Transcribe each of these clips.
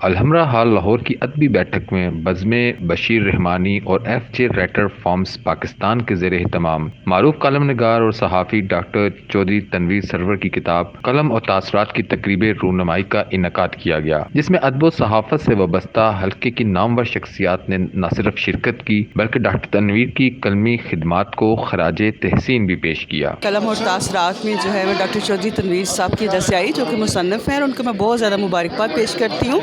Alhamra hall Lahore کی ادبی بیٹھک میں بزم بشیر رحمانی اور ایف جے رائٹر فارمز پاکستان کے زیر اہتمام معروف کالم نگار اور صحافی ڈاکٹر چودھری تنویر سرور کی کتاب قلم اور تاثرات کی تقریب رونمائی کا انعقاد کیا گیا، جس میں ادب و صحافت سے وابستہ حلقے کی نامور شخصیات نے نہ صرف شرکت کی بلکہ ڈاکٹر تنویر کی قلمی خدمات کو خراج تحسین بھی پیش کیا۔ قلم اور تاثرات میں جو ہے وہ ڈاکٹر چودھری تنویر صاحب کی رسائی جو کہ مصنف ہیں، اور ان کو میں بہت زیادہ مبارکباد پیش کرتی ہوں۔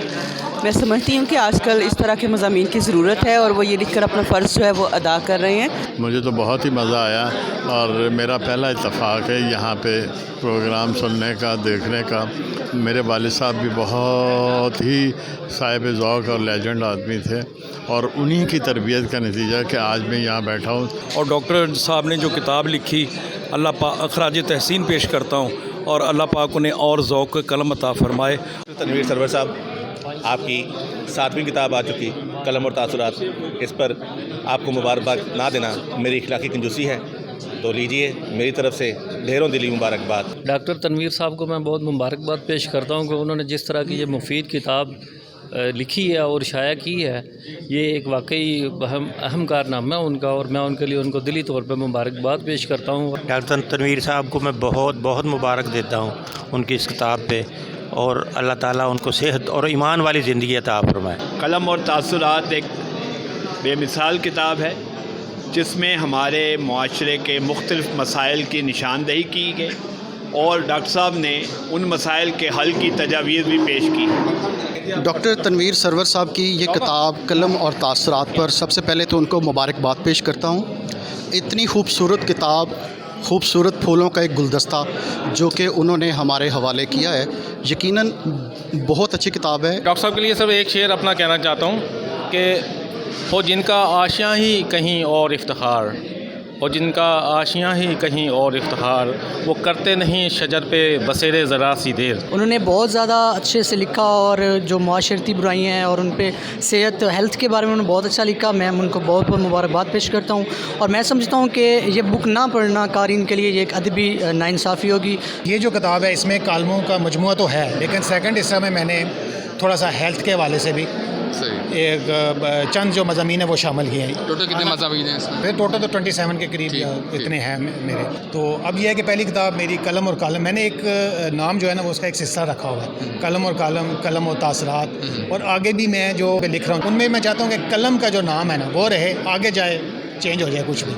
میں سمجھتی ہوں کہ آج کل اس طرح کے مضامین کی ضرورت ہے اور وہ یہ لکھ کر اپنا فرض جو ہے وہ ادا کر رہے ہیں۔ مجھے تو بہت ہی مزہ آیا اور میرا پہلا اتفاق ہے یہاں پہ پروگرام سننے کا، دیکھنے کا۔ میرے والد صاحب بھی بہت ہی صاحب ذوق اور لیجنڈ آدمی تھے، اور انہی کی تربیت کا نتیجہ کہ آج میں یہاں بیٹھا ہوں۔ اور ڈاکٹر صاحب نے جو کتاب لکھی، اللہ پاک خراج تحسین پیش کرتا ہوں، اور اللہ پاک انہیں اور ذوق قلم عطا فرمائے۔ تنویر سرور صاحب، آپ کی 7ویں کتاب آ چکی قلم اور تاثرات، اس پر آپ کو مبارکباد نہ دینا میری اخلاقی کنجوسی ہے، تو لیجئے میری طرف سے ڈھیروں دلی مبارکباد۔ ڈاکٹر تنویر صاحب کو میں بہت مبارکباد پیش کرتا ہوں کہ انہوں نے جس طرح کی یہ مفید کتاب لکھی ہے اور شائع کی ہے، یہ ایک واقعی اہم کارنامہ ہے ان کا، اور میں ان کے لیے ان کو دلی طور پہ مبارکباد پیش کرتا ہوں۔ ڈاکٹر تنویر صاحب کو میں بہت بہت مبارک دیتا ہوں ان کی اس کتاب پہ، اور اللہ تعالیٰ ان کو صحت اور ایمان والی زندگی عطا فرمائے۔ قلم اور تاثرات ایک بے مثال کتاب ہے جس میں ہمارے معاشرے کے مختلف مسائل کی نشاندہی کی گئی، اور ڈاکٹر صاحب نے ان مسائل کے حل کی تجاویز بھی پیش کی۔ ڈاکٹر تنویر سرور صاحب کی یہ کتاب قلم اور تاثرات پر سب سے پہلے تو ان کو مبارکباد پیش کرتا ہوں۔ اتنی خوبصورت کتاب، خوبصورت پھولوں کا ایک گلدستہ جو کہ انہوں نے ہمارے حوالے کیا ہے، یقیناً بہت اچھی کتاب ہے۔ ڈاکٹر صاحب کے لیے سب ایک شعر اپنا کہنا چاہتا ہوں کہ ہو جن کا آشیاں ہی کہیں اور افتخار، اور جن کا آشیاں ہی کہیں اور افتخار، وہ کرتے نہیں شجر پہ بسیرے ذرا سی دیر۔ انہوں نے بہت زیادہ اچھے سے لکھا، اور جو معاشرتی برائیاں ہیں اور ان پہ صحت ہیلتھ کے بارے میں انہوں نے بہت اچھا لکھا۔ میں ان کو بہت بہت مبارکباد پیش کرتا ہوں، اور میں سمجھتا ہوں کہ یہ بک نہ پڑھنا قارئین کے لیے یہ ایک ادبی ناانصافی ہوگی۔ یہ جو کتاب ہے اس میں کالموں کا مجموعہ تو ہے، لیکن سیکنڈ حصہ میں نے تھوڑا سا ہیلتھ کے حوالے سے بھی ایک چند جو مضامین ہیں وہ شامل کیے ہیں۔ ٹوٹل کتنے مضامین ہیں اس میں؟ ٹوٹل تو 27 کے قریب اتنے ہیں میرے۔ تو اب یہ ہے کہ پہلی کتاب میری قلم اور کالم، میں نے ایک نام جو ہے نا وہ اس کا ایک حصہ رکھا ہوا ہے، قلم اور کالم، قلم اور تاثرات، اور آگے بھی میں جو لکھ رہا ہوں ان میں میں چاہتا ہوں کہ قلم کا جو نام ہے نا وہ رہے، آگے جائے چینج ہو جائے کچھ بھی،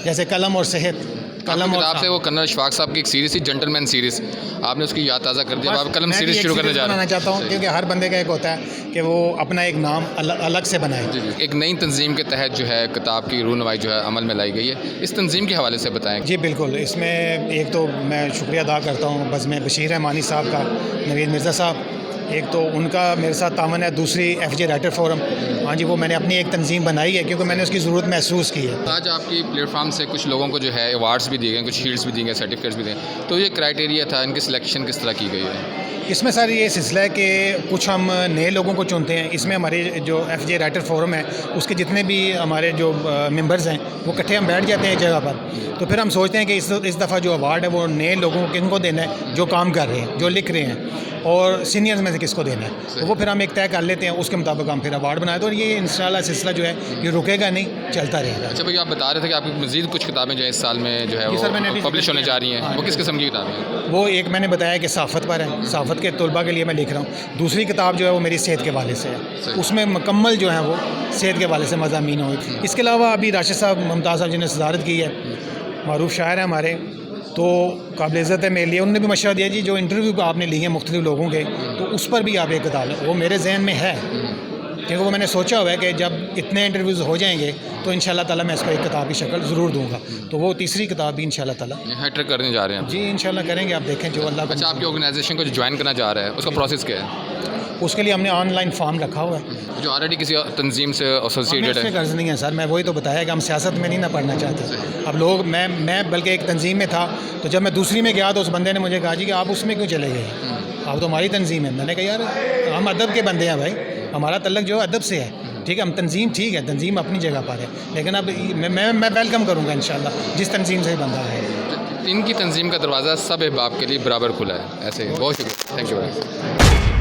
جیسے قلم اور صحت۔ قلم کتاب سے وہ کرنل اشفاق صاحب کی ایک سیریز تھی جنٹل مین سیریز، آپ نے اس کی یاد تازہ کر دیا، آپ قلم سیریز شروع کرنے جا رہے ہیں۔ بنانا چاہتا ہوں کیونکہ ہر بندے کا ایک ہوتا ہے کہ وہ اپنا ایک نام الگ سے بنائے۔ ایک نئی تنظیم کے تحت جو ہے کتاب کی رونمائی جو ہے عمل میں لائی گئی ہے، اس تنظیم کے حوالے سے بتائیں۔ جی بالکل، اس میں ایک تو میں شکریہ ادا کرتا ہوں بزم بشیر رحمانی صاحب کا، نوید مرزا صاحب، ایک تو ان کا میرے ساتھ تعاون ہے، دوسری ایف جے رائٹر فورم، ہاں جی وہ میں نے اپنی ایک تنظیم بنائی ہے کیونکہ میں نے اس کی ضرورت محسوس کی ہے۔ آج آپ کی پلیٹ فارم سے کچھ لوگوں کو جو ہے ایوارڈز بھی دیے گئے، کچھ شیلڈز بھی دیے گئے، سرٹیفکیٹس بھی دیے گئے، تو یہ کرائٹیریا تھا، ان کی سلیکشن کس طرح کی گئی ہے؟ اس میں سر یہ سلسلہ ہے کہ کچھ ہم نئے لوگوں کو چنتے ہیں، اس میں ہمارے جو ایف جے رائٹر فورم ہے اس کے جتنے بھی ہمارے جو ممبرز ہیں وہ اکٹھے ہم بیٹھ جاتے ہیں ایک جگہ پر، تو پھر ہم سوچتے ہیں کہ اس دفعہ جو ایوارڈ ہے وہ نئے لوگوں کو کن کو دینا ہے، جو کام کر رہے ہیں، جو لکھ رہے ہیں، اور سینئرز میں سے کس کو دینا ہے، تو وہ پھر ہم ایک طے کر لیتے ہیں، اس کے مطابق ہم پھر ایوارڈ بنائے، اور یہ انشاءاللہ سلسلہ جو ہے یہ رکے گا نہیں، چلتا رہے گا۔ اچھا بھائی، آپ بتا رہے تھے کہ آپ کی مزید کچھ کتابیں جو ہیں اس سال میں جو ہے وہ پبلش ہونے جا رہی ہیں، وہ کس قسم کی کتابیں ہیں؟ وہ ایک میں نے بتایا کہ صحافت پر ہے، صحافت کے طلباء کے لیے میں لکھ رہا ہوں۔ دوسری کتاب جو ہے وہ میری صحت کے حوالے سے ہے، اس میں مکمل جو ہیں وہ صحت کے حوالے سے مضامین ہوئے۔ اس کے علاوہ ابھی راشد صاحب ممتاز صاحب جنہوں نے صدارت کی ہے، معروف شاعر ہیں ہمارے، تو قابل عزت ہے میرے لیے، انہوں نے بھی مشورہ دیا جی جو انٹرویو آپ نے لیے ہیں مختلف لوگوں کے، تو اس پر بھی آپ ایک کتاب ہے، وہ میرے ذہن میں ہے کیونکہ وہ میں نے سوچا ہوا ہے کہ جب اتنے انٹرویوز ہو جائیں گے تو انشاءاللہ تعالیٰ میں اس کو ایک کتاب کی شکل ضرور دوں گا، تو وہ تیسری کتاب بھی انشاءاللہ تعالیٰ ہیٹرک کرنے جا رہے ہیں جی انشاءاللہ کریں گے، آپ دیکھیں جو اللہ کو۔ اچھا، آپ کی آرگنائزیشن کو جو جوائن کرنا چاہ رہا ہے اس کا پروسیس کیا ہے؟ اس کے لیے ہم نے آن لائن فارم رکھا ہوا ہے، جو آلریڈی کسی تنظیم سے ایسوسیٹڈ ہے؟ غرض نہیں ہے سر، میں وہی تو بتایا کہ ہم سیاست میں نہیں نہ پڑھنا چاہتے۔ اب لوگ میں بلکہ ایک تنظیم میں تھا، تو جب میں دوسری میں گیا تو اس بندے نے مجھے کہا جی کہ آپ اس میں کیوں چلے گئے، آپ تو ہماری تنظیم ہے۔ میں نے کہا یار ہم ادب کے بندے ہیں بھائی، ہمارا تعلق جو ہے ادب سے ہے، ٹھیک ہے، ہم تنظیم ٹھیک ہے، تنظیم اپنی جگہ پر ہے، لیکن اب میں ویلکم کروں گا انشاءاللہ جس تنظیم سے بندہ ہے۔ ان کی تنظیم کا دروازہ سب احباب کے لیے برابر کھلا ہے، ایسے ہی۔ بہت شکریہ، تھینک یو۔